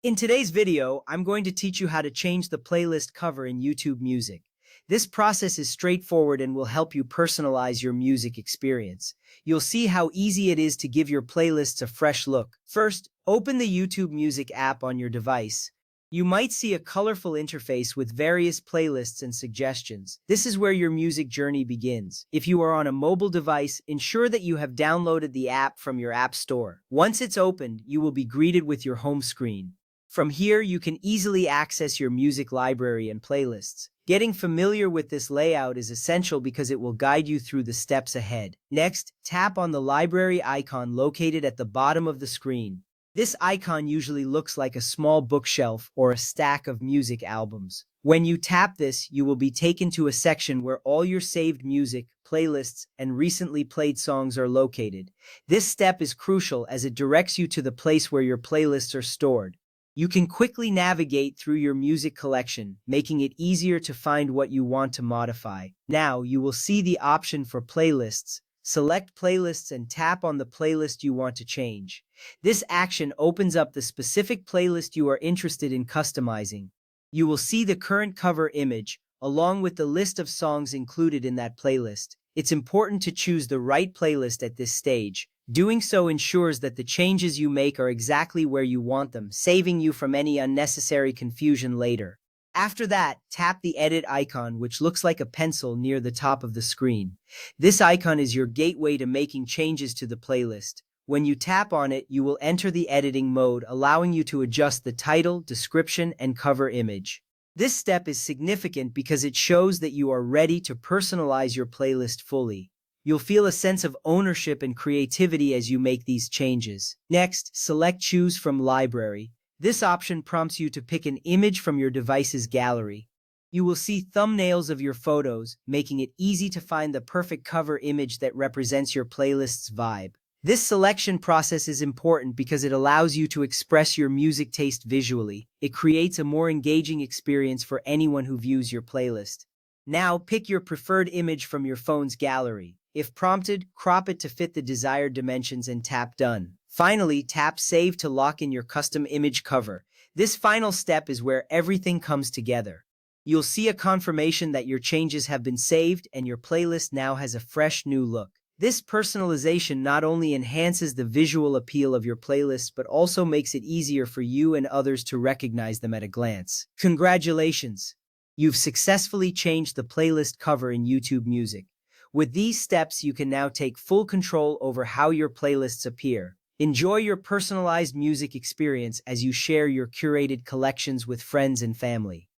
In today's video, I'm going to teach you how to change the playlist cover in YouTube Music. This process is straightforward and will help you personalize your music experience. You'll see how easy it is to give your playlists a fresh look. First, open the YouTube Music app on your device. You might see a colorful interface with various playlists and suggestions. This is where your music journey begins. If you are on a mobile device, ensure that you have downloaded the app from your app store. Once it's opened, you will be greeted with your home screen. From here, you can easily access your music library and playlists. Getting familiar with this layout is essential because it will guide you through the steps ahead. Next, tap on the library icon located at the bottom of the screen. This icon usually looks like a small bookshelf or a stack of music albums. When you tap this, you will be taken to a section where all your saved music, playlists, and recently played songs are located. This step is crucial as it directs you to the place where your playlists are stored. You can quickly navigate through your music collection, making it easier to find what you want to modify. Now, you will see the option for playlists. Select playlists and tap on the playlist you want to change. This action opens up the specific playlist you are interested in customizing. You will see the current cover image, along with the list of songs included in that playlist. It's important to choose the right playlist at this stage. Doing so ensures that the changes you make are exactly where you want them, saving you from any unnecessary confusion later. After that, tap the edit icon, which looks like a pencil near the top of the screen. This icon is your gateway to making changes to the playlist. When you tap on it, you will enter the editing mode, allowing you to adjust the title, description, and cover image. This step is significant because it shows that you are ready to personalize your playlist fully. You'll feel a sense of ownership and creativity as you make these changes. Next, select Choose from Library. This option prompts you to pick an image from your device's gallery. You will see thumbnails of your photos, making it easy to find the perfect cover image that represents your playlist's vibe. This selection process is important because it allows you to express your music taste visually. It creates a more engaging experience for anyone who views your playlist. Now, pick your preferred image from your phone's gallery. If prompted, crop it to fit the desired dimensions and tap Done. Finally, tap Save to lock in your custom image cover. This final step is where everything comes together. You'll see a confirmation that your changes have been saved and your playlist now has a fresh new look. This personalization not only enhances the visual appeal of your playlist but also makes it easier for you and others to recognize them at a glance. Congratulations! You've successfully changed the playlist cover in YouTube Music. With these steps, you can now take full control over how your playlists appear. Enjoy your personalized music experience as you share your curated collections with friends and family.